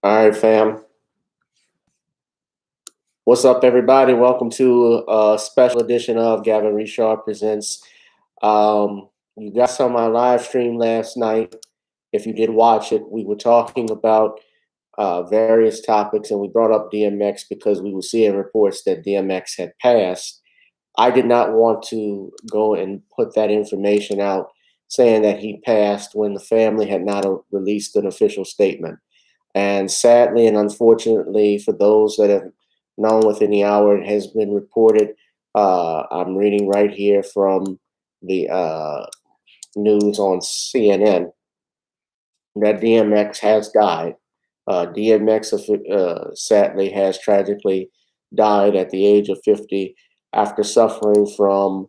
All right, fam. What's up, everybody? Welcome to a special edition of Gavin Richard Presents. You guys saw my live stream last night. If you did watch it, we were talking about various topics, and we brought up DMX because we were seeing reports that DMX had passed. I did not want to go and put that information out saying that he passed when the family had not released an official statement. And sadly and unfortunately, for those that have known within the hour, it has been reported. I'm reading right here from the news on CNN that DMX has died. DMX sadly has tragically died at the age of 50 after suffering from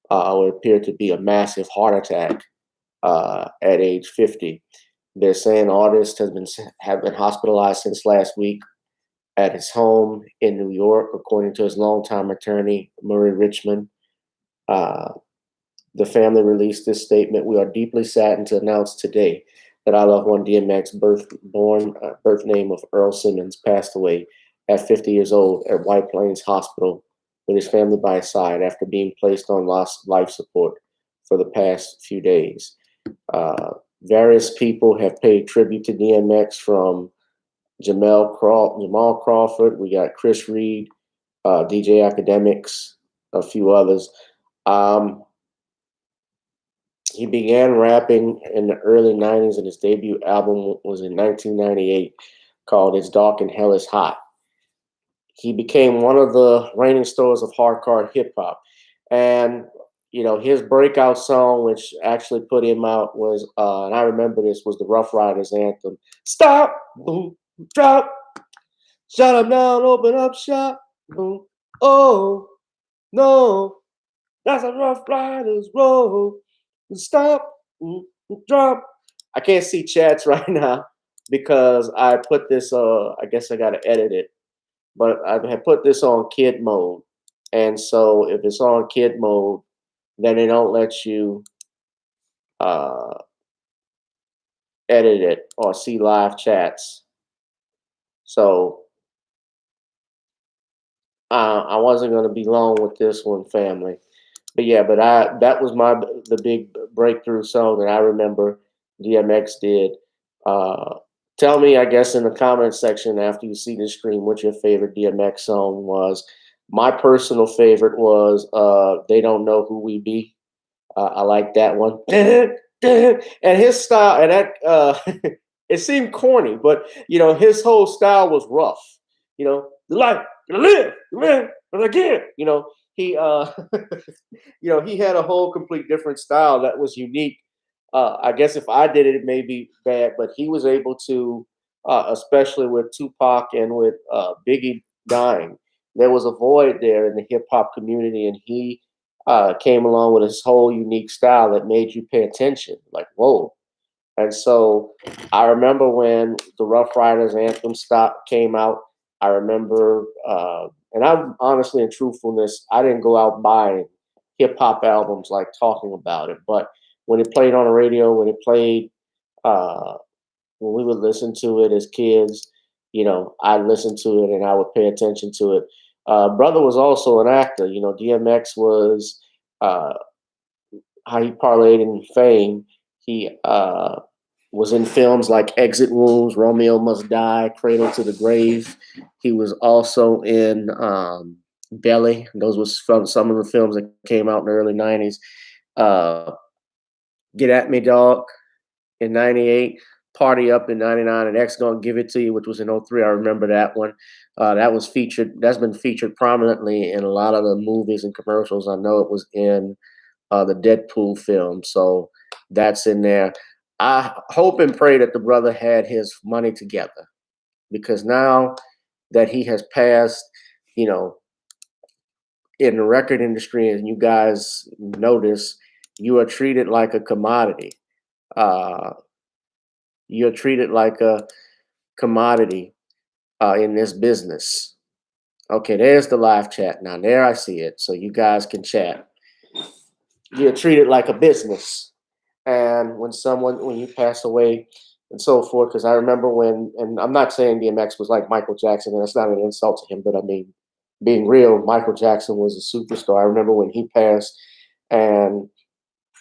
what appeared to be a massive heart attack at age 50. They're saying artist have been hospitalized since last week at his home in New York, according to his longtime attorney Murray Richmond. Uh, the family released this statement. We are deeply saddened to announce today that our loved one DMX, birth name of Earl Simmons, passed away at 50 years old at White Plains Hospital with his family by his side after being placed on life support for the past few days. Uh, Various people have paid tribute to DMX from Jamal Crawford. We got Chris Reed, DJ Academics, a few others. Um, he began rapping in the early 90s, and his debut album was in 1998 called It's Dark and Hell is Hot. He became one of the reigning stars of hardcore hip hop. And his breakout song, which actually put him out, was and I remember this, was the Rough Riders anthem. Stop, boom, drop, shut up down, open up shop. Boom. Oh no, that's a Rough Riders roll. Stop, boom, drop. I can't see chats right now because I put this. I guess I gotta edit it, but I had put this on kid mode, and so if it's on kid mode, then they don't let you uh, edit it or see live chats. So I wasn't going to be long with this one, family. But yeah, but that was the big breakthrough song that I remember DMX did. Uh, Tell me, I guess, in the comment section after you see this stream, what your favorite DMX song was. My personal favorite was "They Don't Know Who We Be." I like that one. And his style, and that it seemed corny, but his whole style was rough. The life, you live, but again, he he had a whole complete different style that was unique. I guess if I did it, it may be bad, but he was able to, especially with Tupac and with Biggie dying, there was a void there in the hip hop community, and he came along with his whole unique style that made you pay attention. Like, whoa. And so I remember when the Rough Riders anthem came out. I remember, and I'm honestly and truthfulness, I didn't go out buying hip hop albums like talking about it, but when it played on the radio, uh, when we would listen to it as kids, I listened to it and I would pay attention to it. Brother was also an actor. DMX was uh, how he parlayed in fame. He was in films like Exit Wounds, Romeo Must Die, Cradle to the Grave. He was also in Belly. Those was from some of the films that came out in the early 90s. Uh, Get At Me Dog in 98, Party Up in 99, and X Gonna Give It To You, which was in '03. I remember that one. That's been featured prominently in a lot of the movies and commercials. I know it was in the Deadpool film. So that's in there. I hope and pray that the brother had his money together, because now that he has passed, you know, in the record industry, and you guys notice, you are treated like a commodity. Uh, you're treated like a commodity in this business. Okay, there's the live chat. Now, there I see it. So you guys can chat. You're treated like a business. And when you pass away, and so forth. Because I remember when, and I'm not saying DMX was like Michael Jackson, and that's not an insult to him, but I mean, being real, Michael Jackson was a superstar. I remember when he passed, and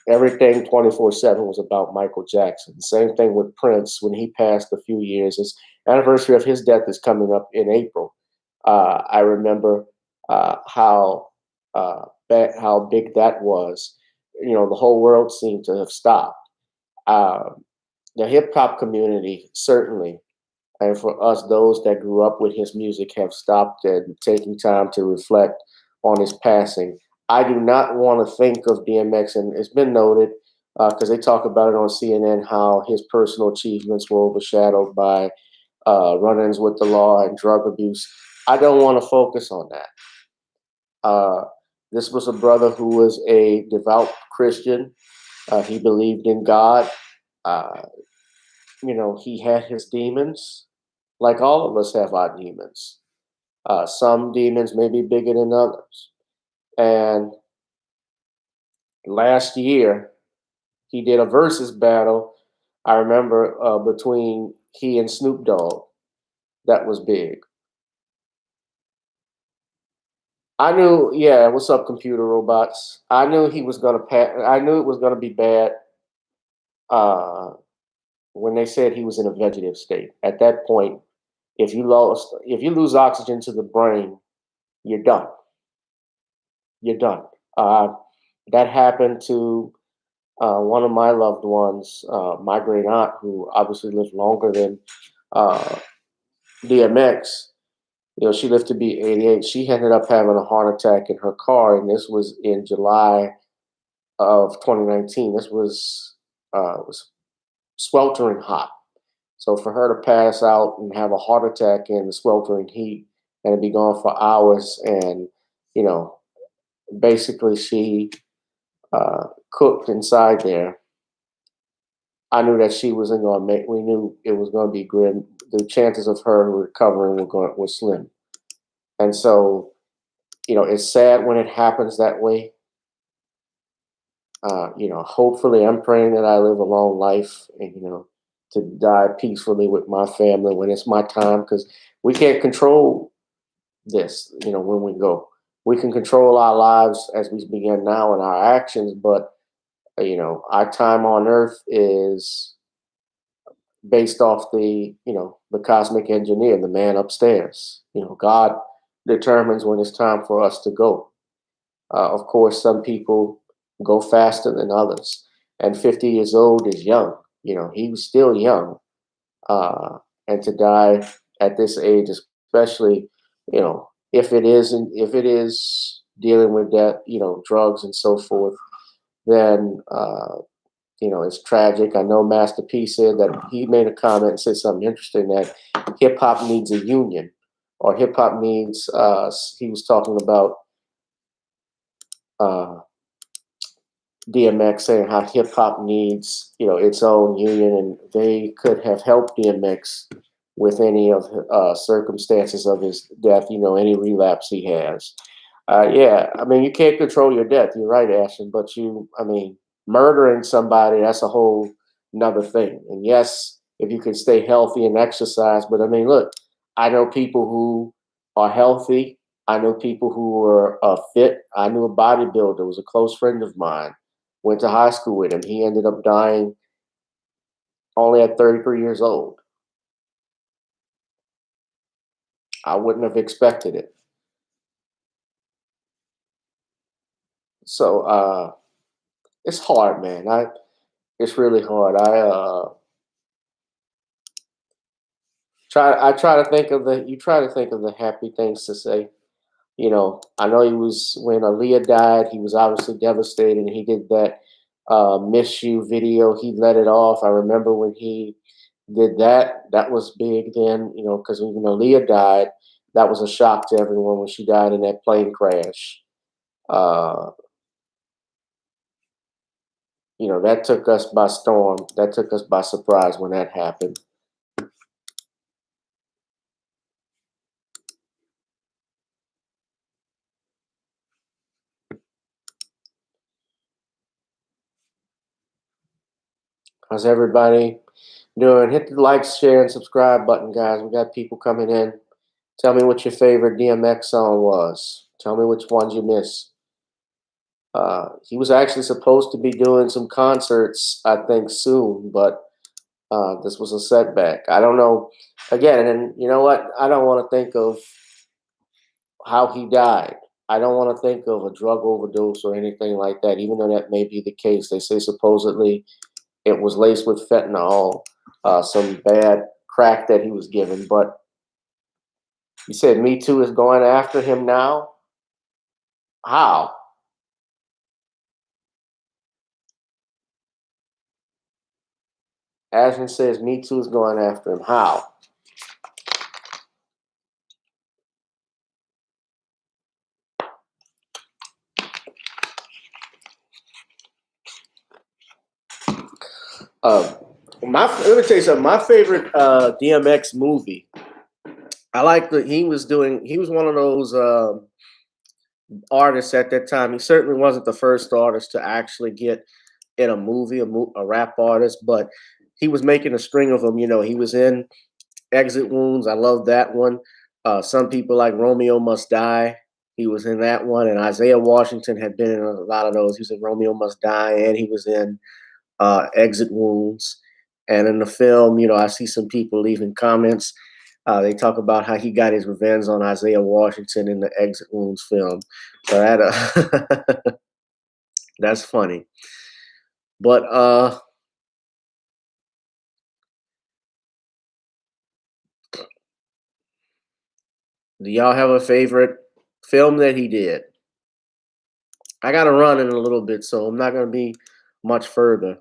everything 24/7 was about Michael Jackson. Same thing with Prince when he passed a few years. His anniversary of his death is coming up in April. I remember how how big that was. You know, the whole world seemed to have stopped. Um, the hip hop community certainly, and for us, those that grew up with his music, have stopped and taking time to reflect on his passing. I do not want to think of DMX, and it's been noted because they talk about it on CNN how his personal achievements were overshadowed by run-ins with the law and drug abuse. I don't want to focus on that. Uh, this was a brother who was a devout Christian. He believed in God. Uh, you know, he had his demons, like all of us have our demons. Some demons may be bigger than others. And last year, he did a versus battle. I remember between he and Snoop Dogg. That was big. I knew, yeah, what's up, computer robots? I knew he was gonna pass. I knew it was gonna be bad uh, when they said he was in a vegetative state. At that point, if you lose oxygen to the brain, you're done. You're done. Uh, that happened to one of my loved ones, my great aunt, who obviously lived longer than uh, DMX. You know, she lived to be 88. She ended up having a heart attack in her car, and this was in July of 2019. This was sweltering hot. So for her to pass out and have a heart attack in the sweltering heat and be gone for hours, and you know, basically she cooked inside there. I knew that she wasn't going to make. We knew it was going to be grim. The chances of her recovering were slim, and so you know it's sad when it happens that way. You know, hopefully, I'm praying that I live a long life, and you know, to die peacefully with my family when it's my time, because we can't control this. You know, when we go, we can control our lives as we begin now and our actions, but you know, our time on earth is based off the cosmic engineer, the man upstairs. You know, God determines when it's time for us to go. Of course, some people go faster than others, and 50 years old is young. You know, he was still young, and to die at this age, especially, you know, if it is dealing with that, you know, drugs and so forth, then you know, it's tragic. I know Master P said that he made a comment and said something interesting, that hip hop needs a union, or hip hop needs. He was talking about uh, DMX saying how hip hop needs, you know, its own union, and they could have helped DMX with any of circumstances of his death. You know, any relapse he has. Yeah, I mean, you can't control your death. You're right, Ashton. But I mean, murdering somebody, that's a whole another thing. And yes, if you can stay healthy and exercise, but I mean, look, I know people who are healthy. I know people who are fit. I knew a bodybuilder, was a close friend of mine. Went to high school with him. He ended up dying only at 33 years old. I wouldn't have expected it. So it's hard, man. It's really hard. I try to think of the you try to think of the happy things to say. You know, I know he was when Aaliyah died, he was obviously devastated, and he did that "Miss You" video. He let it off. I remember when he did that. That was big then. You know, because when Aaliyah died, that was a shock to everyone when she died in that plane crash. Uh, you know, that took us by storm. That took us by surprise when that happened. How's everybody? doing? Hit the like, share, and subscribe button, guys. We got people coming in. Tell me what your favorite DMX song was. Tell me which ones you miss. He was actually supposed to be doing some concerts, I think, soon, but this was a setback. I don't know. Again, and you know what? I don't want to think of how he died. I don't want to think of a drug overdose or anything like that, even though that may be the case. They say supposedly it was laced with fentanyl, some bad crack that he was given. But you said Me Too is going after him now? How? Ashton says Me Too is going after him. How? Uh, let me tell you something. My favorite DMX movie. I like that he was doing. He was one of those artists at that time. He certainly wasn't the first artist to actually get in a movie, a rap artist, but he was making a string of them. You know, he was in Exit Wounds. I love that one. Some people like Romeo Must Die. He was in that one, and Isaiah Washington had been in a lot of those. He was in Romeo Must Die, and he was in Exit Wounds. And in the film, you know, I see some people leaving comments. They talk about how he got his revenge on Isaiah Washington in the Exit Wounds film. So that that's funny. But do y'all have a favorite film that he did? I got to run in a little bit, so I'm not going to be much further.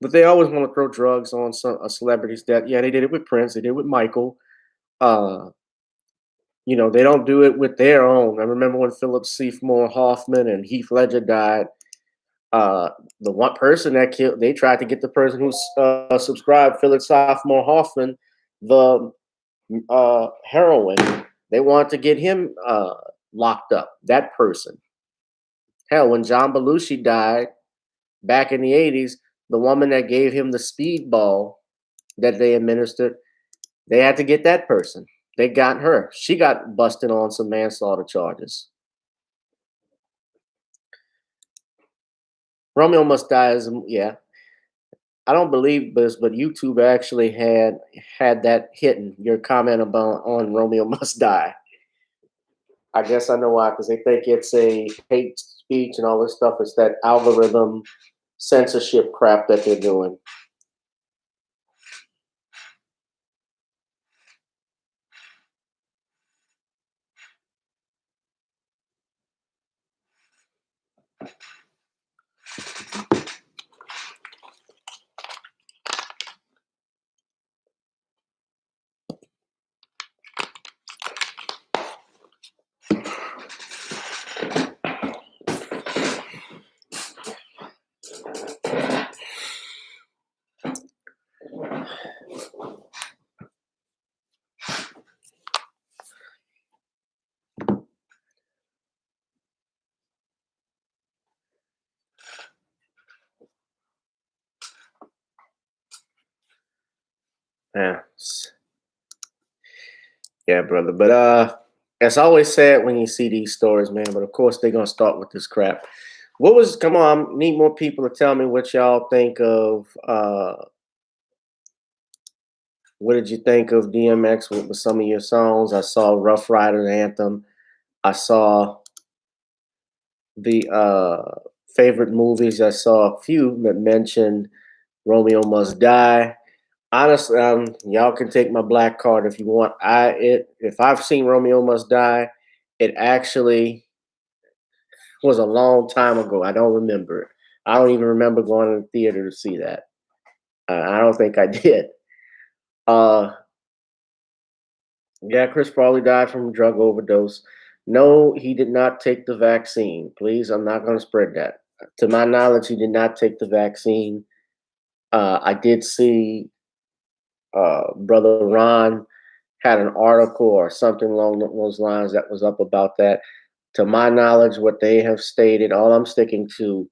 But they always want to throw drugs on some a celebrity's death. Yeah, they did it with Prince. They did it with Michael. Uh, you know, they don't do it with their own. I remember when Philip Seymour Hoffman and Heath Ledger died. Uh, the one person that killed, they tried to get the person who subscribed Philip Seymour Hoffman the heroin. They wanted to get him locked up. That person. Hell, when John Belushi died back in the 80s, the woman that gave him the speedball that they administered, they had to get that person. They got her. She got busted on some manslaughter charges. Romeo Must Die is, yeah. I don't believe this, but YouTube actually had that hidden. Your comment about on Romeo Must Die. I guess I know why, because they think it's a hate speech and all this stuff. It's that algorithm censorship crap that they're doing. Yeah. Yeah, brother. But it's always sad when you see these stories, man. But of course they're gonna start with this crap. What was come on, I need more people to tell me what y'all think of what did you think of DMX with some of your songs? I saw Rough Rider Anthem. I saw the favorite movies. I saw a few that mentioned Romeo Must Die. Honestly, y'all can take my black card if you want. If I've seen Romeo Must Die, it actually was a long time ago. I don't remember it. I don't even remember going to the theater to see that. I don't think I did. Uh, yeah, Chris Farley died from a drug overdose. No, he did not take the vaccine. Please, I'm not going to spread that. To my knowledge, he did not take the vaccine. I did see Brother Ron had an article or something along those lines that was up about that. To my knowledge, what they have stated, all I'm sticking to,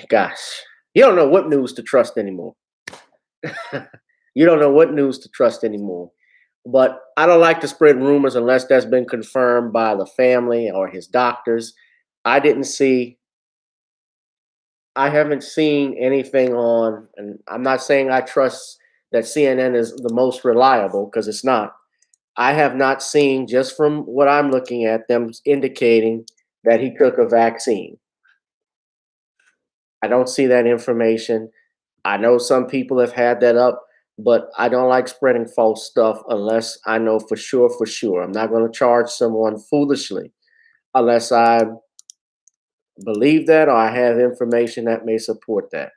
gosh, you don't know what news to trust anymore. You don't know what news to trust anymore. But I don't like to spread rumors unless that's been confirmed by the family or his doctors. I didn't see, I haven't seen anything on, and I'm not saying I trust that CNN is the most reliable because it's not. I have not seen, just from what I'm looking at, them indicating that he took a vaccine. I don't see that information. I know some people have had that up, but I don't like spreading false stuff unless I know for sure, for sure. I'm not going to charge someone foolishly unless I believe that or I have information that may support that.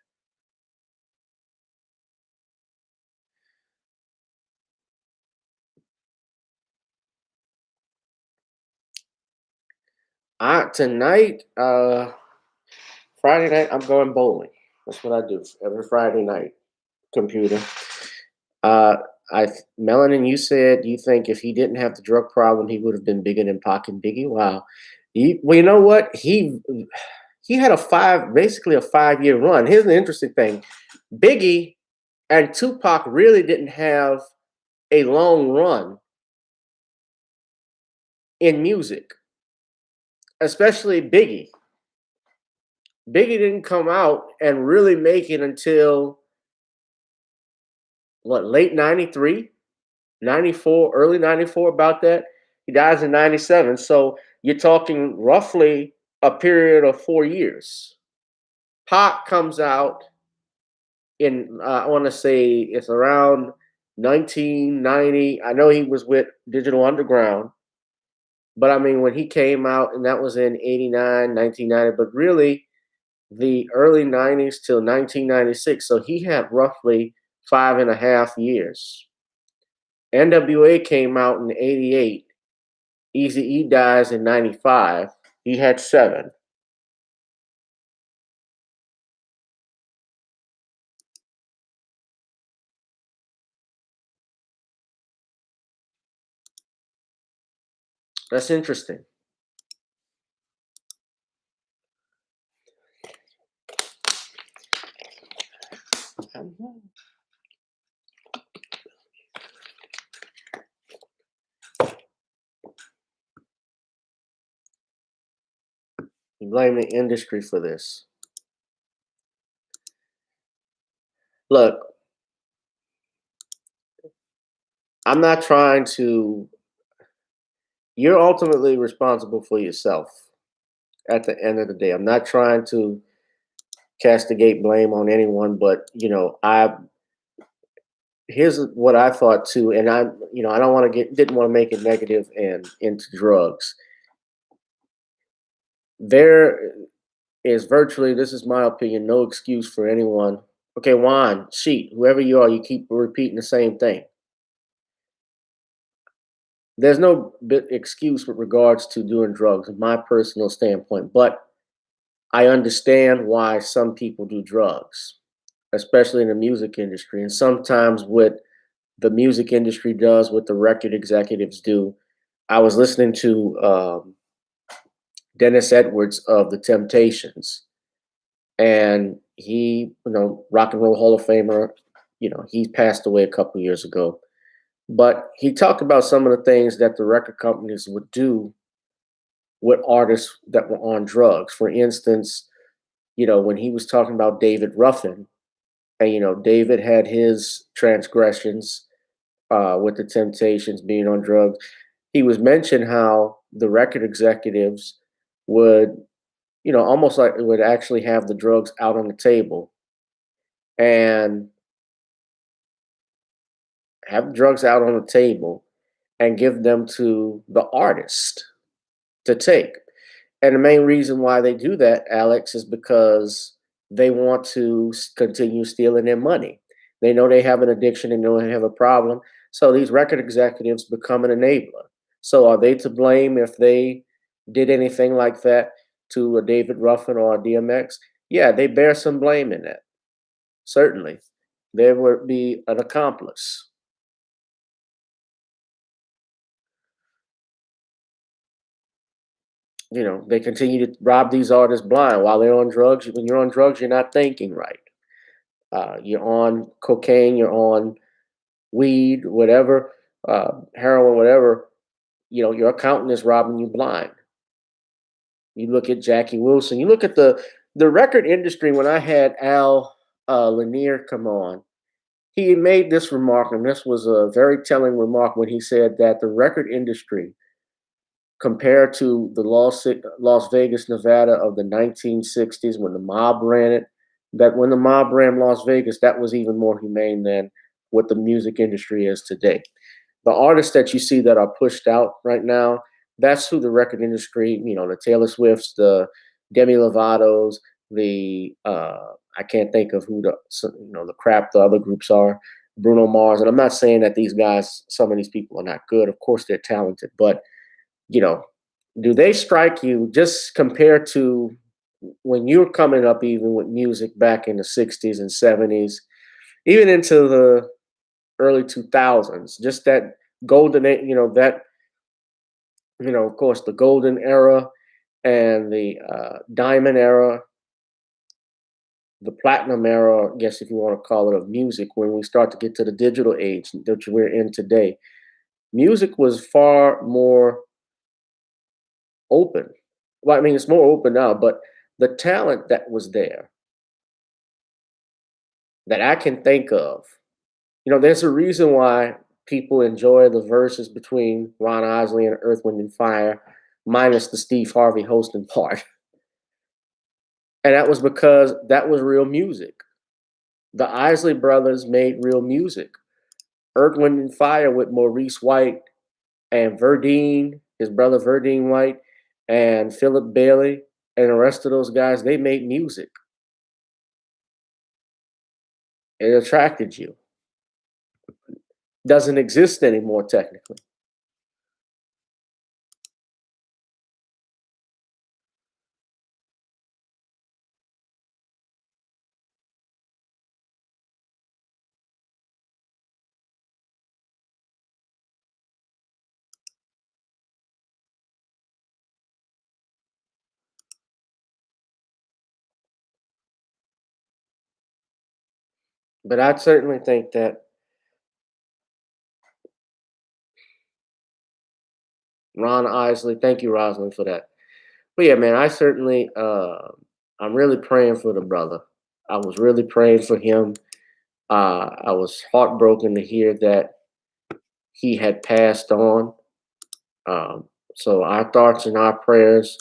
Tonight, Friday night, I'm going bowling. That's what I do every Friday night. Computer. Uh, Melanin, you said you think if he didn't have the drug problem, he would have been bigger than Pac and Biggie. Wow. Well, you know what? He had basically a 5 year run. Here's the interesting thing: Biggie and Tupac really didn't have a long run in music, especially Biggie. Biggie didn't come out and really make it until what, late 93, 94, early 94, about that. He dies in 97. So you're talking roughly a period of 4 years. Pac comes out in, I want to say it's around 1990. I know he was with Digital Underground, but I mean, when he came out, and that was in 89, 1990, but really the early 90s till 1996. So he had roughly 5.5 years. NWA came out in 88. Easy E dies in 95. He had 7. That's interesting. You blame the industry for this. Look, I'm not trying to, you're ultimately responsible for yourself at the end of the day. I'm not trying to castigate blame on anyone, but here's what I thought too, and I don't want to didn't want to make it negative and into drugs. There is virtually, this is my opinion, no excuse for anyone. Okay, Juan, Sheet, whoever you are, you keep repeating the same thing. There's no excuse with regards to doing drugs, in my personal standpoint, but I understand why some people do drugs, especially in the music industry. And sometimes what the music industry does, what the record executives do. I was listening to Dennis Edwards of the Temptations, and he, Rock and Roll Hall of Famer. He passed away a couple years ago, but he talked about some of the things that the record companies would do with artists that were on drugs. For instance, when he was talking about David Ruffin, and David had his transgressions with the Temptations being on drugs. He was mentioned how the record executives would, almost like would actually have the drugs out on the table and have drugs out on the table and give them to the artist to take. And the main reason why they do that, Alex, is because they want to continue stealing their money. They know they have an addiction and know they have a problem. So these record executives become an enabler. So are they to blame if they did anything like that to a David Ruffin or a DMX? Yeah, they bear some blame in that. Certainly. They would be an accomplice. They continue to rob these artists blind while they're on drugs. When you're on drugs, you're not thinking right. You're on cocaine, you're on weed, whatever, heroin, whatever. Your accountant is robbing you blind. You look at Jackie Wilson. You look at the record industry. When I had Al Lanier come on, he made this remark, and this was a very telling remark when he said that the record industry, compared to the Las Vegas, Nevada of the 1960s when the mob ran it, that when the mob ran Las Vegas, that was even more humane than what the music industry is today. The artists that you see that are pushed out right now, that's who the record industry, the Taylor Swifts, the Demi Lovato's, the I can't think of who the crap the other groups are, Bruno Mars. And I'm not saying that these guys, some of these people are not good. Of course they're talented, but you know, do they strike you just compared to when you were coming up, even with music back in the 60s and 70s, even into the early 2000s, just that golden, of course, the golden era and the diamond era, the platinum era, I guess if you want to call it, of music, when we start to get to the digital age that we're in today, music was far more open. Well, I mean, it's more open now, but the talent that was there that I can think of, there's a reason why people enjoy the verses between Ron Isley and Earth, Wind and Fire, minus the Steve Harvey hosting part. And that was because that was real music. The Isley brothers made real music. Earth, Wind and Fire with Maurice White and Verdine, his brother Verdine White, and Philip Bailey, and the rest of those guys, they made music. It attracted you. Doesn't exist anymore, technically. But I certainly think that Ron Isley, thank you, Rosalind, for that. But yeah, man, I'm really praying for the brother. I was really praying for him. I was heartbroken to hear that he had passed on. Um, so our thoughts and our prayers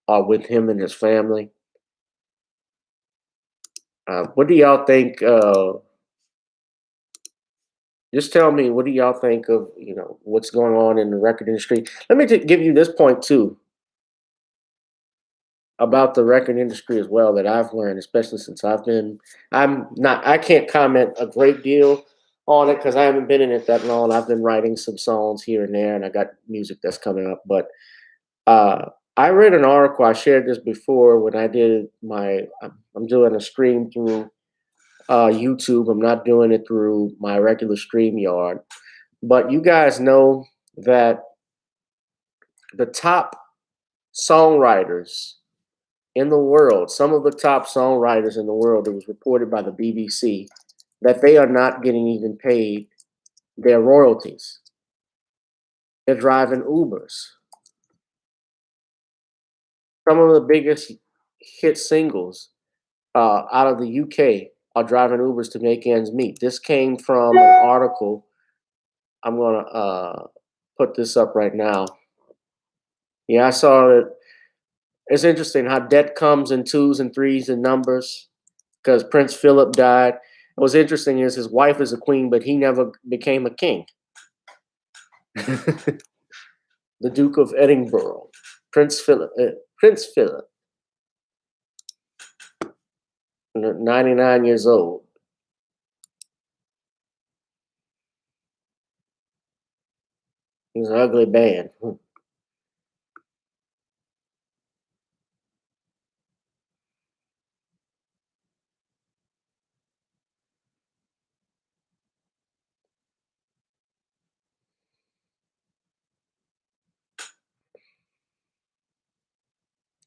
are with him and his family. What do y'all think? Just tell me, what do y'all think of what's going on in the record industry? Let me give you this point too about the record industry as well that I've learned, especially since I can't comment a great deal on it because I haven't been in it that long. I've been writing some songs here and there, and I got music that's coming up. But I read an article. I shared this before when I did I'm doing a stream through YouTube. I'm not doing it through my regular StreamYard. But you guys know that the top songwriters in the world, some of the top songwriters in the world, it was reported by the BBC, that they are not getting even paid their royalties. They're driving Ubers. Some of the biggest hit singles out of the UK are driving Ubers to make ends meet. This came from an article. I'm going to put this up right now. Yeah, I saw it. It's interesting how debt comes in twos and threes and numbers because Prince Philip died. What's interesting is his wife is a queen, but he never became a king. The Duke of Edinburgh, Prince Philip. 99 years old. He's an ugly man.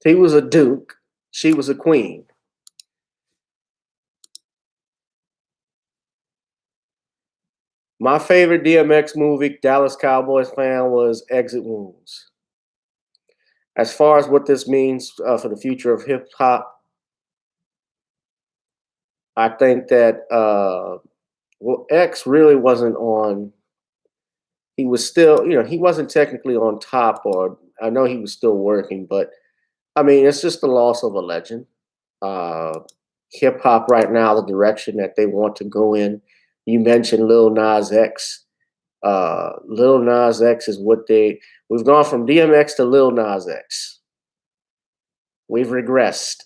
He was a duke. She was a queen. My favorite DMX movie, Dallas Cowboys fan, was Exit Wounds. As far as what this means for the future of hip hop, I think that well, X really wasn't on. He was still, he wasn't technically on top, or I know he was still working, but I mean, it's just the loss of a legend. Uh, Hip hop right now, the direction that they want to go in. You mentioned Lil Nas X. Lil Nas X is what we've gone from DMX to Lil Nas X. We've regressed.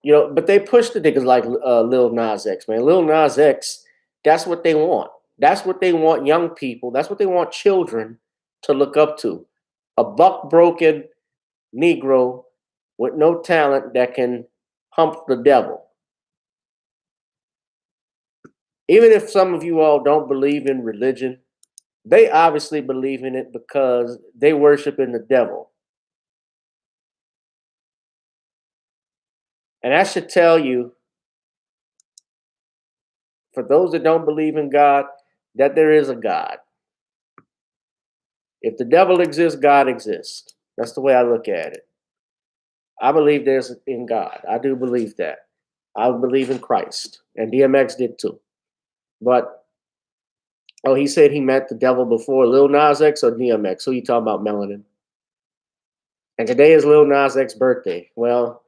But they push the niggas like Lil Nas X, man. Lil Nas X, that's what they want. That's what they want young people. That's what they want children to look up to. A buck broken Negro with no talent that can hump the devil. Even if some of you all don't believe in religion, they obviously believe in it because they worship in the devil. And that should tell you, for those that don't believe in God, that there is a God. If the devil exists, God exists. That's the way I look at it. I believe there's in God. I do believe that. I believe in Christ. And DMX did too. But, oh, he said he met the devil before. Lil Nas X or DMX? Who you talking about, Melanin? And today is Lil Nas X's birthday. Well,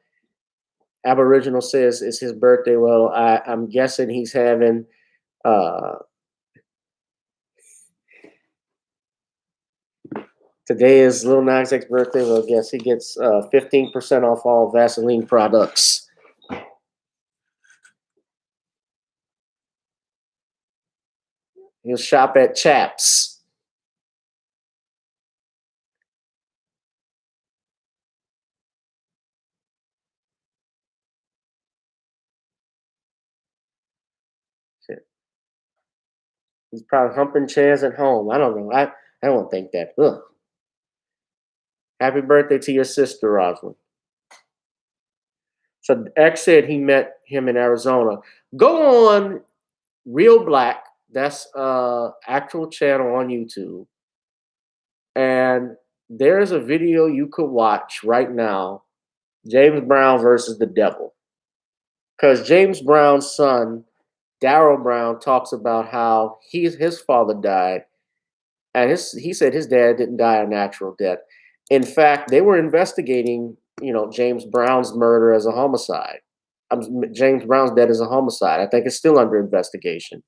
Aboriginal says it's his birthday. Well, I'm guessing he's having today is Lil Nas X's birthday. Well, I guess he gets 15% off all Vaseline products. He'll shop at Chaps. Shit. He's probably humping chairs at home. I don't know. I don't think that. Ugh. Happy birthday to your sister, Rosalind. So X said he met him in Arizona. Go on Real Black. That's actual channel on YouTube. And there's a video you could watch right now. James Brown versus the devil. Because James Brown's son, Daryl Brown, talks about how his father died. And he said his dad didn't die a natural death. In fact, they were investigating, James Brown's murder as a homicide. James Brown's death as a homicide. I think it's still under investigation.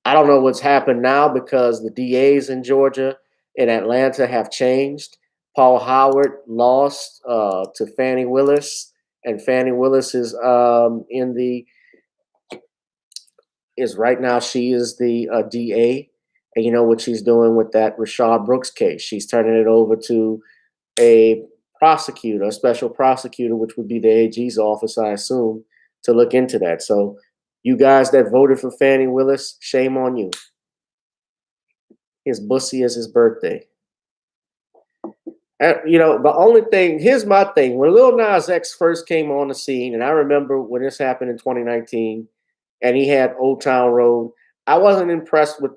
I don't know what's happened now because the DAs in Georgia and Atlanta have changed. Paul Howard lost to Fannie Willis, and Fannie Willis is right now. She is the DA, and you know what she's doing with that Rayshard Brooks case. She's turning it over to a prosecutor, a special prosecutor, which would be the AG's office, I assume, to look into that. So you guys that voted for Fannie Willis, shame on you. His bussy is his birthday. And, the only thing, here's my thing. When Lil Nas X first came on the scene, and I remember when this happened in 2019, and he had Old Town Road, I wasn't impressed with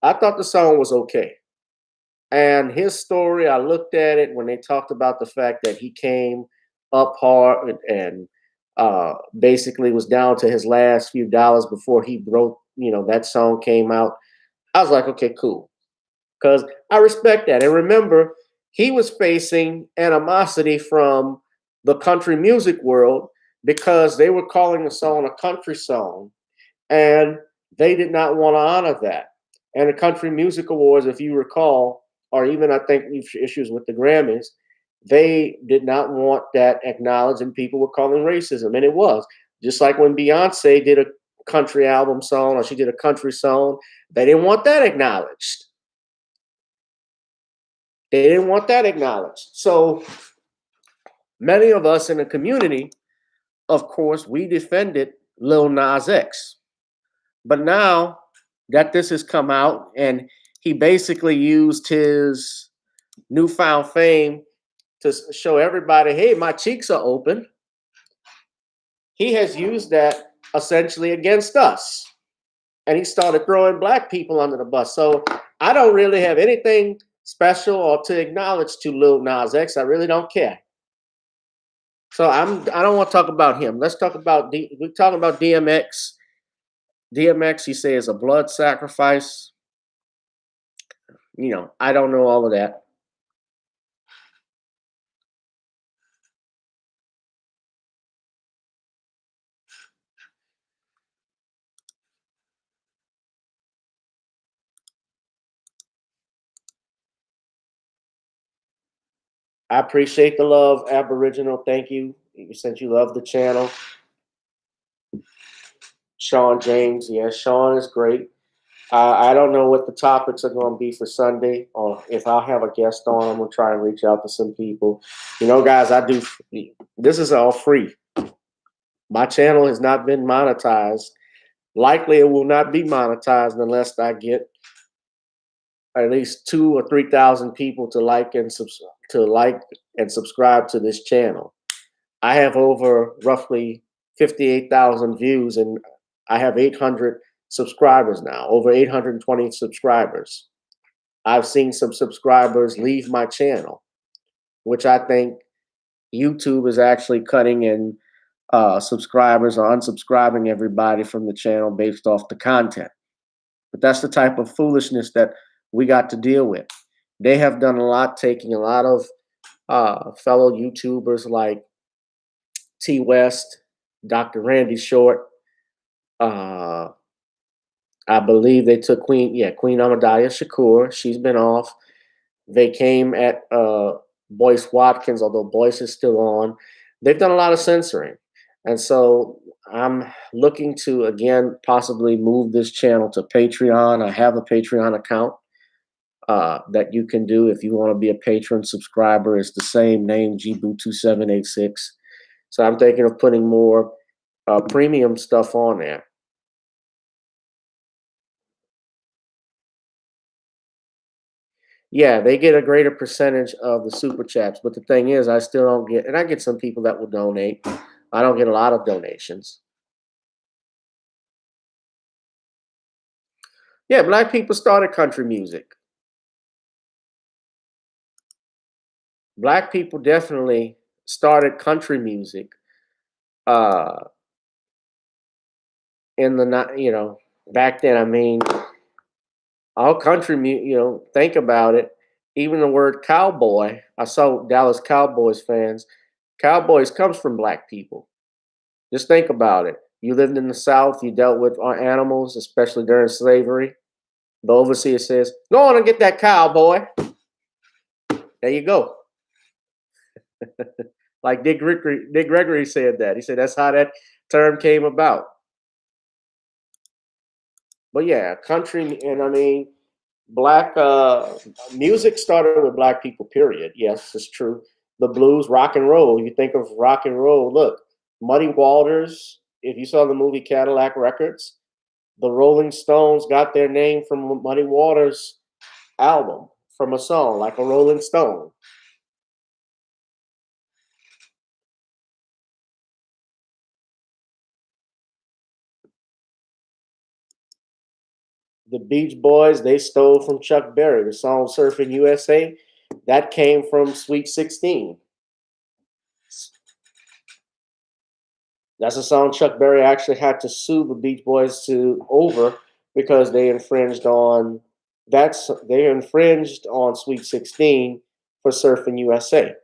I thought the song was okay. And his story, I looked at it when they talked about the fact that he came up hard and basically was down to his last few dollars before he broke, that song came out. I was like, okay, cool. Because I respect that. And remember, he was facing animosity from the country music world because they were calling the song a country song. And they did not want to honor that. And the Country Music Awards, if you recall, or even I think issues with the Grammys, they did not want that acknowledged, and people were calling racism. And it was. Just like when Beyonce did a country album song or she did a country song, they didn't want that acknowledged. They didn't want that acknowledged. So many of us in the community, of course, we defended Lil Nas X. But now that this has come out and he basically used his newfound fame to show everybody, hey, my cheeks are open. He has used that essentially against us. And he started throwing black people under the bus. So I don't really have anything special or to acknowledge to Lil Nas X. I really don't care. So I don't want to talk about him. Let's talk about we're talking about DMX. DMX, you say, is a blood sacrifice. I don't know all of that. I appreciate the love, Aboriginal. Thank you. Since you love the channel. Sean James, yes, Sean is great. I don't know what the topics are going to be for Sunday, or if I'll have a guest on. I'm going to try and reach out to some people. Guys, this is all free. My channel has not been monetized. Likely, it will not be monetized unless I get at least 2,000 or 3,000 people to like and subscribe to this channel. I have over roughly 58,000 views, and I have 800 subscribers now, over 820 subscribers. I've seen some subscribers leave my channel, which I think YouTube is actually cutting in subscribers or unsubscribing everybody from the channel based off the content. But that's the type of foolishness that we got to deal with. They have done a lot, taking a lot of fellow YouTubers like T West, Dr. Randy Short. I believe they took Queen Ahmadiyya Shakur. She's been off. They came at Boyce Watkins, although Boyce is still on. They've done a lot of censoring. And so I'm looking to, again, possibly move this channel to Patreon. I have a Patreon account that you can do if you want to be a patron subscriber. It's the same name, GBoo2786. So I'm thinking of putting more premium stuff on there. Yeah, they get a greater percentage of the super chats, but the thing is, I still don't get, and I get some people that will donate. I don't get a lot of donations. Yeah, black people started country music. Black people definitely started country music in the back then. I mean, all country music, think about it. Even the word cowboy, I saw Dallas Cowboys fans. Cowboys comes from black people. Just think about it. You lived in the South, you dealt with animals, especially during slavery. The overseer says, "Go on and get that cowboy." There you go. Like Dick Gregory said that. He said that's how that term came about. But yeah, country, and I mean, black music started with black people, period. Yes, it's true. The blues, rock and roll. You think of rock and roll. Look, Muddy Waters, if you saw the movie Cadillac Records, the Rolling Stones got their name from Muddy Waters' album, from a song like a Rolling Stone. The Beach Boys, they stole from Chuck Berry. The song Surfing USA, that came from Sweet 16. That's a song Chuck Berry actually had to sue the Beach Boys over because they infringed on Sweet 16 for Surfing USA.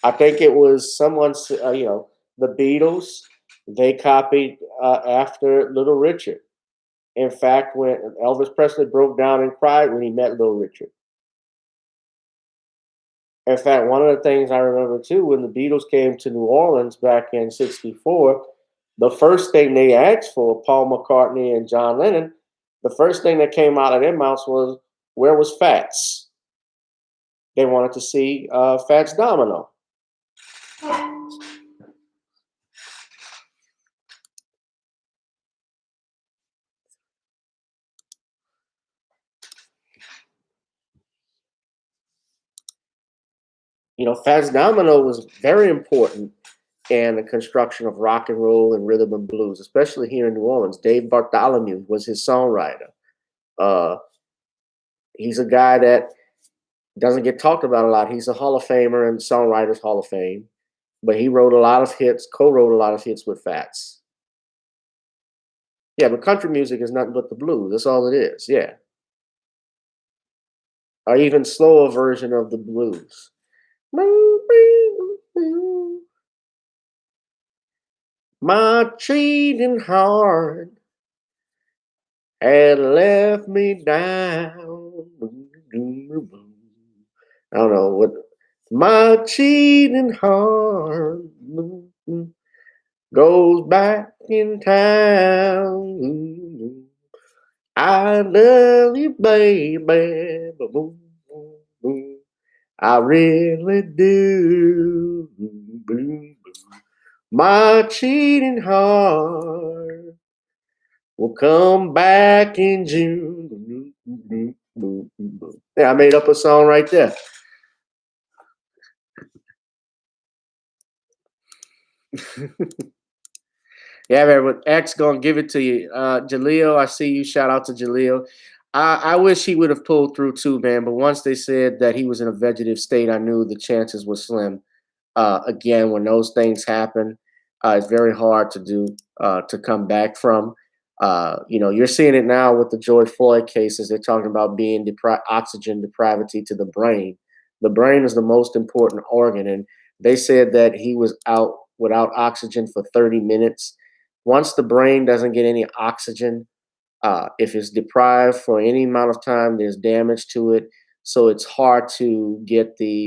I think it was the Beatles. They copied after Little Richard. In fact, when Elvis Presley broke down and cried when he met Little Richard. In fact, one of the things I remember too, when the Beatles came to New Orleans back in '64, the first thing they asked for, Paul McCartney and John Lennon, the first thing that came out of their mouths was, "Where was Fats?" They wanted to see Fats Domino. Fats Domino was very important in the construction of rock and roll and rhythm and blues, especially here in New Orleans. Dave Bartholomew was his songwriter. Uh, he's a guy that doesn't get talked about a lot. He's a Hall of Famer and Songwriters Hall of Fame, but he wrote a lot of hits, co-wrote a lot of hits with Fats. Yeah, but country music is nothing but the blues. That's all it is. Yeah, or even slower version of the blues. My cheating heart had left me down. I don't know what my cheating heart goes back in town. I love you, baby. I really do. My cheating heart will come back in June. Yeah, I made up a song right there. Yeah, man, but X gonna give it to you. Jaleel, I see you. Shout out to Jaleel. I wish he would have pulled through too, man. But once they said that he was in a vegetative state, I knew the chances were slim. Again, when those things happen, it's very hard to come back from. You're seeing it now with the George Floyd cases. They're talking about being oxygen depravity to the brain. The brain is the most important organ, and they said that he was out without oxygen for 30 minutes. Once the brain doesn't get any oxygen, if it's deprived for any amount of time, there's damage to it. So it's hard to get the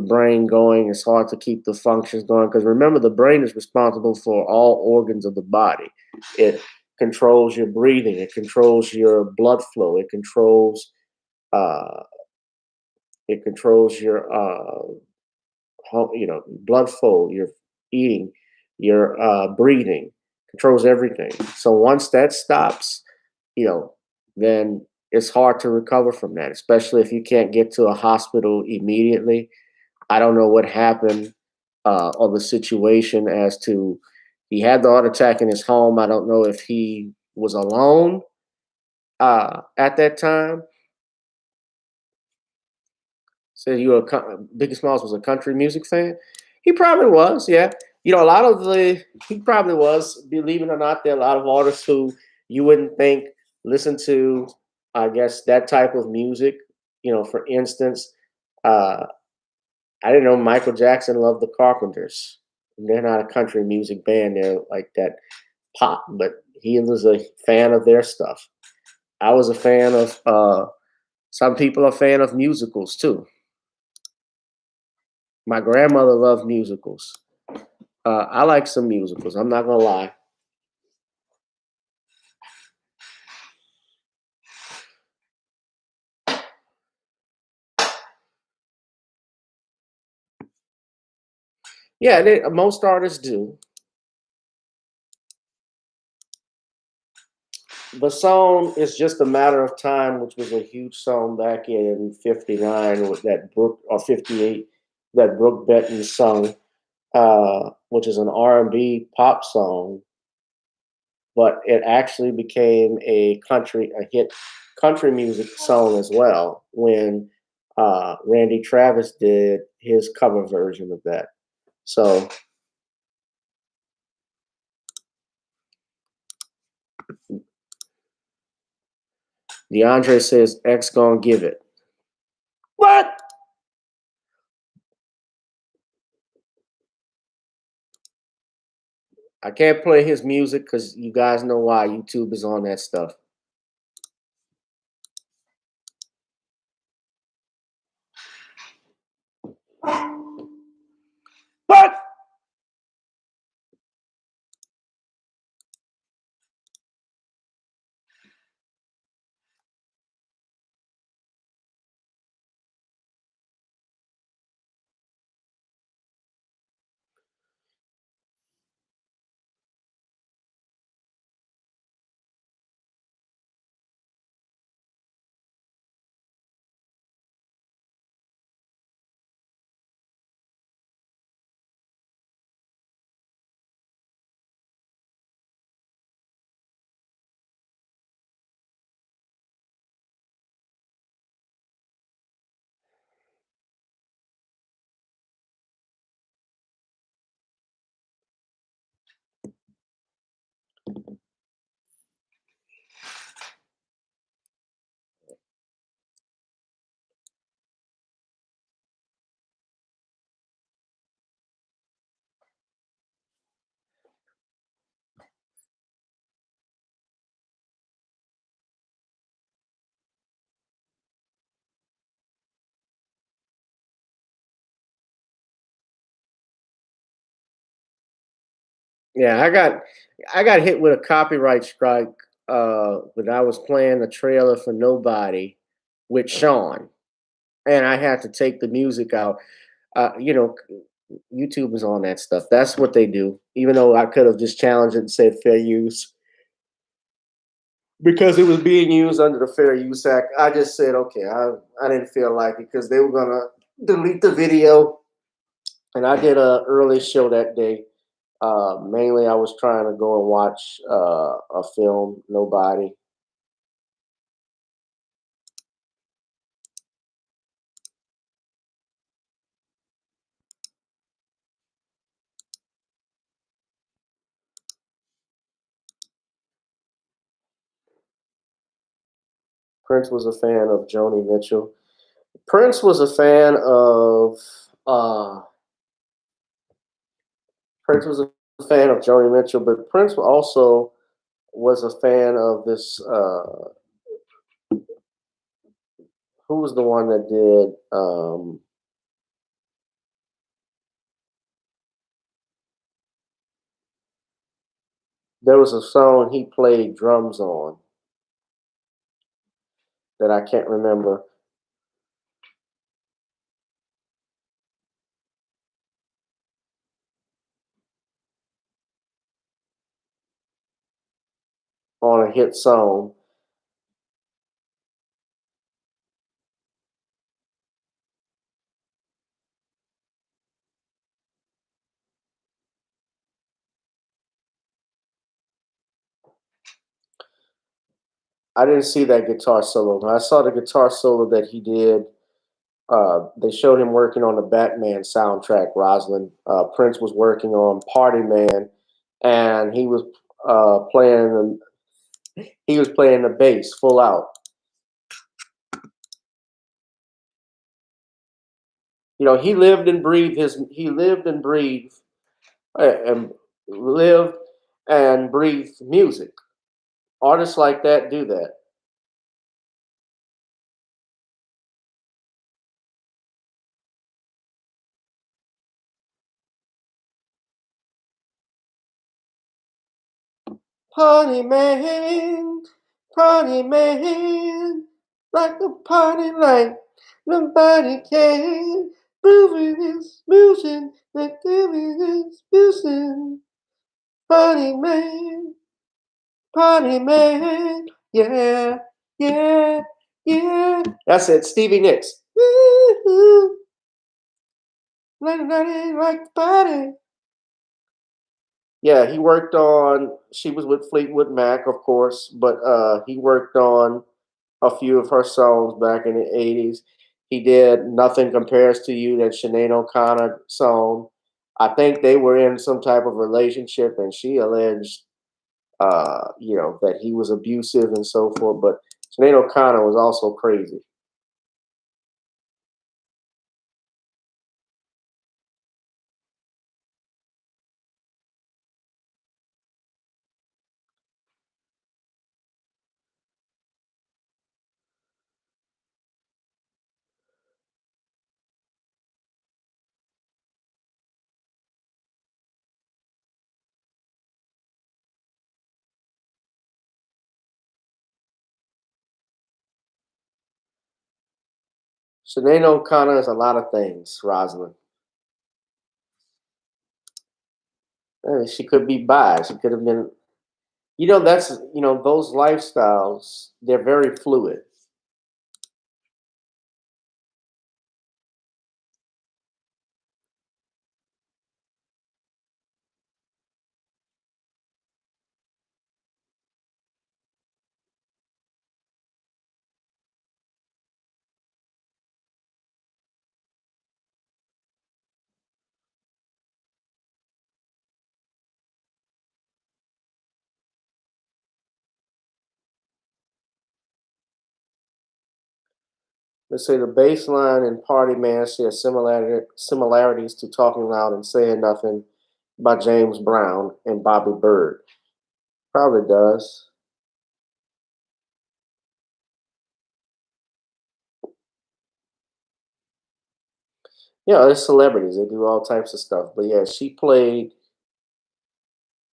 brain going. It's hard to keep the functions going because remember, the brain is responsible for all organs of the body. It controls your breathing. It controls your blood flow. Uh, it controls your blood flow, your eating, your breathing. Controls everything. So once that stops, you know, then it's hard to recover from that, especially if you can't get to a hospital immediately. I don't know what happened or the situation as to he had the heart attack in his home. I don't know if he was alone at that time. Said you were Biggie Smalls was a country music fan. He probably was, yeah. A lot of he probably was. Believe it or not, there are a lot of artists who you wouldn't think listen to, I guess, that type of music. For instance, uh, I didn't know Michael Jackson loved the Carpenters. They're not a country music band. They're like that pop, but he was a fan of their stuff. I was a fan of. Some people are a fan of musicals too. My grandmother loved musicals. I like some musicals. I'm not gonna lie. Yeah, most artists do. The song is just a matter of time, which was a huge song back in '59 with that Brooke or '58 that Brooke Benton sung, which is an R&B pop song, but it actually became a hit country music song as well when Randy Travis did his cover version of that. So DeAndre says X gonna give it. What? I can't play his music because you guys know why YouTube is on that stuff. What? Yeah, I got hit with a copyright strike when I was playing the trailer for Nobody with Sean, and I had to take the music out. You know, YouTube is on that stuff. That's what they do. Even though I could have just challenged it and said fair use because it was being used under the Fair Use Act. I just said okay. I didn't feel like it because they were gonna delete the video, and I did a early show that day. Mainly, I was trying to go and watch a film, Nobody. Prince was a fan of Joni Mitchell. Prince was a fan of uh, Prince was a fan of Joni Mitchell, but Prince also was a fan of this. Who was the one that did? There was a song he played drums on that I can't remember. On a hit song. I didn't see that guitar solo. I saw the guitar solo that he did. They showed him working on the Batman soundtrack. Rosalind Prince was working on Party Man, and playing. He was playing the bass full out. You know, he lived and breathed his. He lived and breathed and lived and breathed music. Artists like that do that. Party man, party man, like a party like nobody can. Moving is moving, like giving is musing. Party man, party man, yeah, yeah, yeah. That's it, Stevie Nicks. Woo-hoo, like the party. Yeah, he worked on. She was with Fleetwood Mac, of course, but he worked on a few of her songs back in the 80s. He did Nothing Compares to You, that Sinead O'Connor song. I think they were in some type of relationship, and she alleged, that he was abusive and so forth. But Sinead O'Connor was also crazy. Sinead O'Connor is a lot of things, Rosalind. She could be bi. She could have been. Those lifestyles. They're very fluid. Let's say the bass line in Party Man shares similarities to Talking Loud and Saying Nothing by James Brown and Bobby Bird. Probably does. Yeah, they're celebrities. They do all types of stuff. But yeah, she played.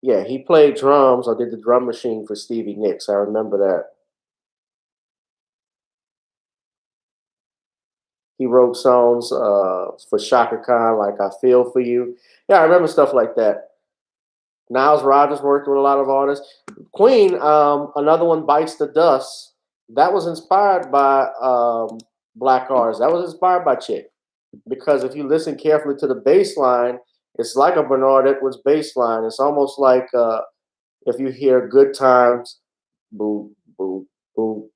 Yeah, he played drums or did the drum machine for Stevie Nicks. I remember that. He wrote songs for Shaka Khan, like "I Feel for You." Yeah, I remember stuff like that. Niles Rodgers worked with a lot of artists. Queen, another one, "Bites the Dust." That was inspired by black artists. That was inspired by Chick. Because if you listen carefully to the bass line, it's like a Bernard Edwards bass line. It's almost like if you hear "Good Times," boom, boom, boom,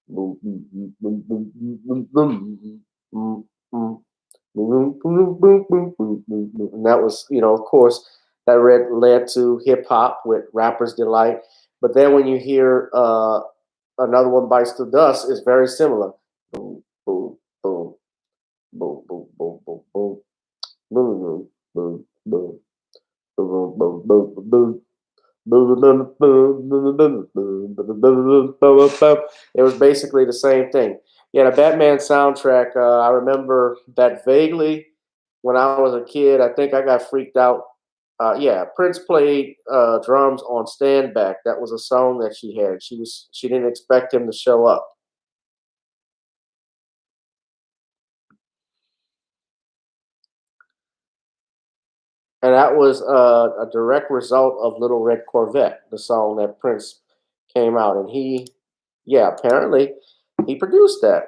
boom, boom, boom, boom, boom, boom, boom, boom, boom, boom, boom, boom, boom, boom, boom, boom. And that was, of course, that led to hip hop with Rapper's Delight. But then when you hear another one, "Bites the Dust," it's very similar. Boom, boom, boom, boom, boom, boom, boom, boom, boom, boom, boom, boom, boom, boom, boom, boom. It was basically the same thing. Yeah, the Batman soundtrack. I remember that vaguely when I was a kid. I think I got freaked out. Yeah, Prince played drums on "Stand Back." That was a song that she had. She didn't expect him to show up, and that was a direct result of "Little Red Corvette," the song that Prince came out, and yeah, apparently he produced that.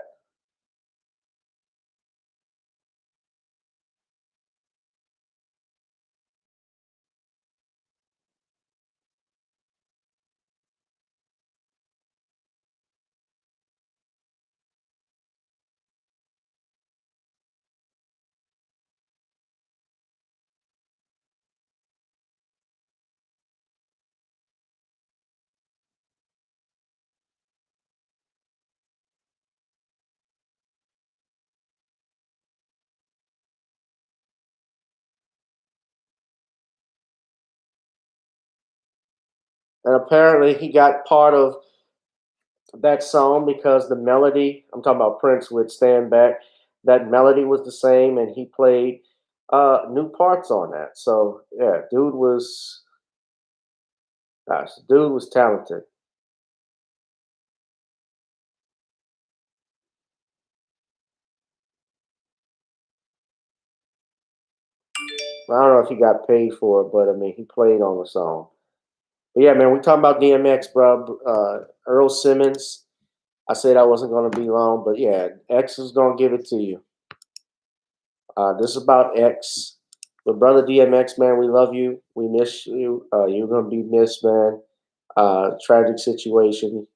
And apparently he got part of that song because the melody, I'm talking about Prince with "Stand Back," that melody was the same and he played new parts on that. So yeah, dude was talented. I don't know if he got paid for it, but I mean he played on the song. But yeah, man, we talking about DMX, bro. Earl Simmons. I said I wasn't gonna be long, but yeah, X is gonna give it to you. This is about X. But brother DMX, man, we love you. We miss you. You're gonna be missed, man. Tragic situation.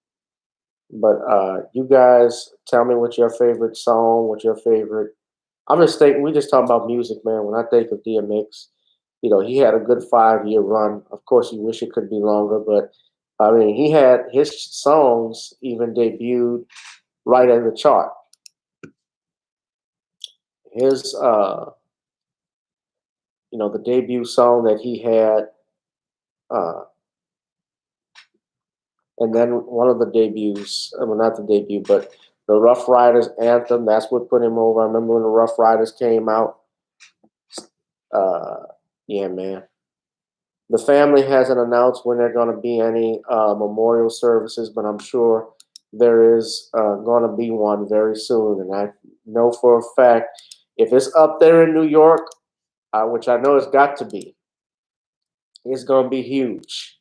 But you guys, tell me what your favorite song, what your favorite. I'm just thinking. We just talking about music, man. When I think of DMX, he had a good 5 year run. Of course, you wish it could be longer, but I mean, he had his songs even debuted right in the chart. His, the debut song that he had, uh, and then one of the debuts, well, not the debut, but the Rough Riders anthem. That's what put him over. I remember when the Rough Riders came out. Uh, yeah, man. The family hasn't announced when they're going to be any memorial services, but I'm sure there is going to be one very soon. And I know for a fact if it's up there in New York, which I know it's got to be, it's going to be huge.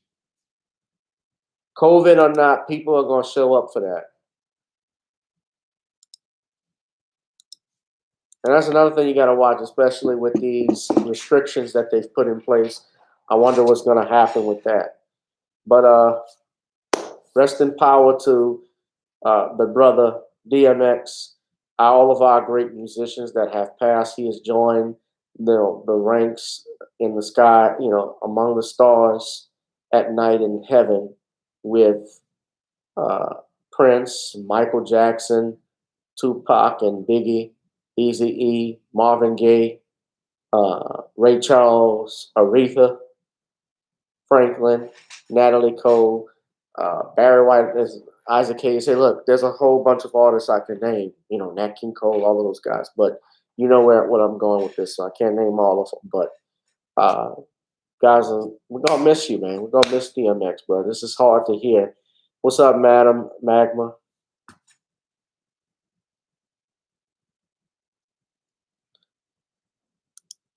COVID or not, people are going to show up for that. And that's another thing you got to watch, especially with these restrictions that they've put in place. I wonder what's going to happen with that. But rest in power to the brother DMX, all of our great musicians that have passed. He has joined the ranks in the sky, among the stars at night in heaven with uh, Prince, Michael Jackson, Tupac, and Biggie, Easy E, Marvin Gaye, Ray Charles, Aretha Franklin, Natalie Cole, Barry White, there's Isaac Hayes. Say, look, there's a whole bunch of artists I can name. Nat King Cole, all of those guys. But you know what I'm going with this, so I can't name all of them. But Guys, we're gonna miss you, man. We're gonna miss DMX, bro. This is hard to hear. What's up, Madam Magma?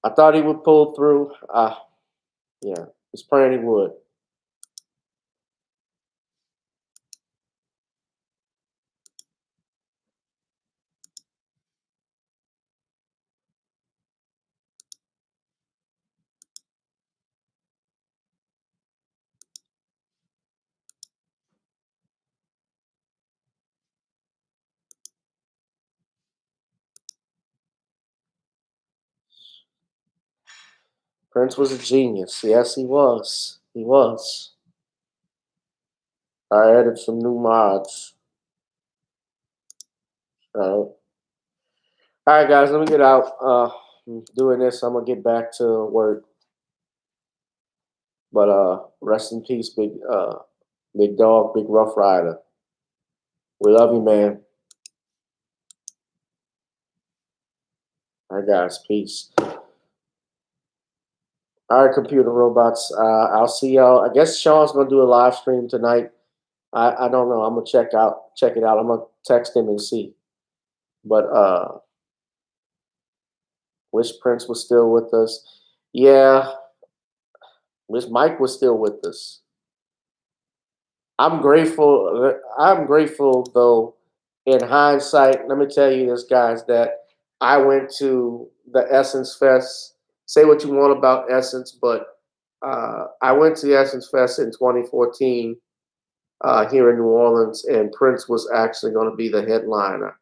I thought he would pull through. Yeah, was praying he would. Prince was a genius. Yes, he was. He was. I added some new mods. All right, guys, let me get out. I'm doing this. I'm gonna get back to work. But rest in peace, big dog, big rough rider. We love you, man. All right, guys, peace. All right, computer robots. I'll see y'all. I guess Sean's gonna do a live stream tonight. I don't know. I'm gonna check it out. I'm gonna text him and see. But wish Prince was still with us. Yeah, wish Mike was still with us. I'm grateful. I'm grateful though. In hindsight, let me tell you this, guys, that I went to the Essence Fest. Say what you want about Essence, but I went to the Essence Fest in 2014 here in New Orleans, and Prince was actually going to be the headliner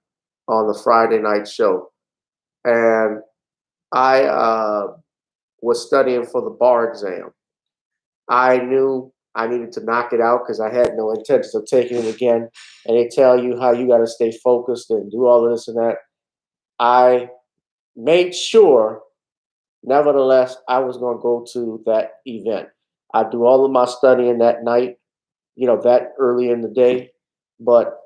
on the Friday night show. And I was studying for the bar exam. I knew I needed to knock it out because I had no intentions of taking it again. And they tell you how you got to stay focused and do all of this and that. I made sure, nevertheless, I was going to go to that event. I do all of my studying that night, that early in the day, but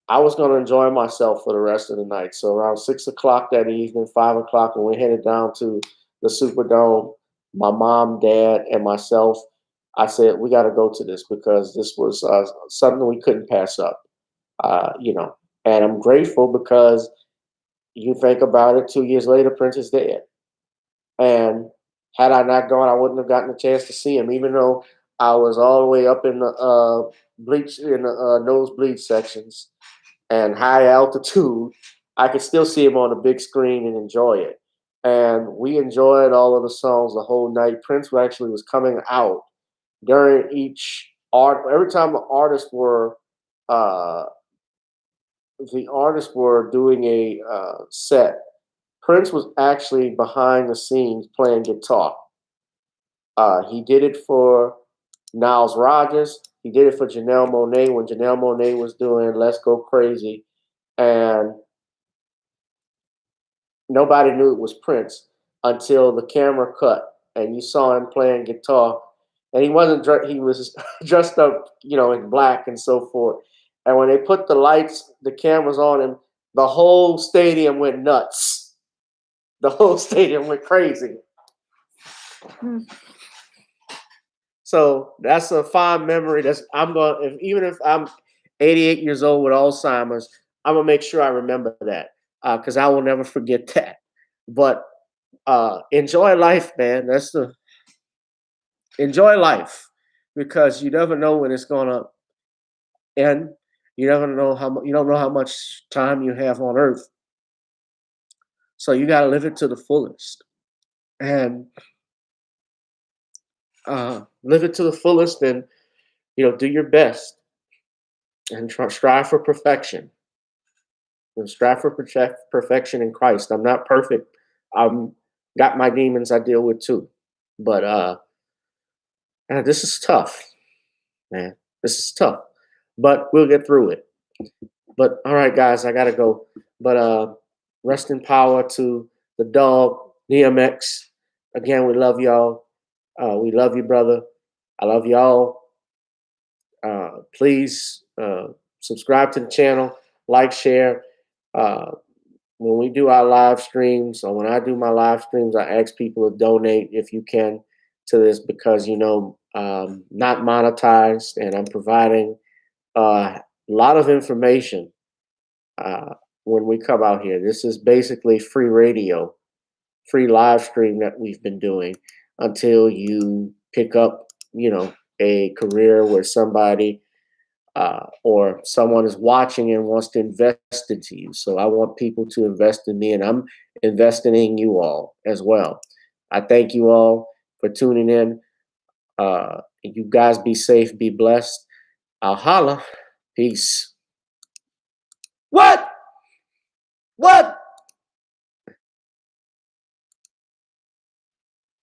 I was going to enjoy myself for the rest of the night. So around 6 o'clock that evening, 5 o'clock, when we headed down to the Superdome, my mom, dad, and myself, I said, we got to go to this because this was something we couldn't pass up, and I'm grateful because you think about it, 2 years later, Prince is dead. And had I not gone, I wouldn't have gotten a chance to see him, even though I was all the way up in the nosebleed sections and high altitude. I could still see him on a big screen and enjoy it. And we enjoyed all of the songs the whole night. Prince actually was coming out during each art. Every time uh, the artists were doing a set, Prince was actually behind the scenes playing guitar. He did it for Niles Rodgers. He did it for Janelle Monáe when Janelle Monáe was doing Let's Go Crazy. And nobody knew it was Prince until the camera cut and you saw him playing guitar. And he was dressed up, in black and so forth. And when they put the cameras on him, the whole stadium went nuts. The whole stadium went crazy. So that's a fond memory. Even if I'm 88 years old with Alzheimer's, I'm gonna make sure I remember that because I will never forget that. But enjoy life, man. Enjoy life because you never know when it's gonna end. You never know you don't know how much time you have on Earth. So you gotta live it to the fullest and live it to the fullest, and do your best and strive for perfection. And strive for perfection in Christ. I'm not perfect. I'm got my demons I deal with too, but this is tough, man. This is tough, but we'll get through it. But all right, guys, I gotta go. But rest in power to the dog, DMX. Again, we love y'all. We love you, brother. I love y'all. Please subscribe to the channel, like, share. When we do our live streams, or when I do my live streams, I ask people to donate if you can to this because not monetized, and I'm providing a lot of information uh, when we come out here. This is basically free radio, free live stream that we've been doing until you pick up, a career where somebody or someone is watching and wants to invest into you. So I want people to invest in me, and I'm investing in you all as well. I thank you all for tuning in. You guys be safe, be blessed. I'll holla. Peace. What? What?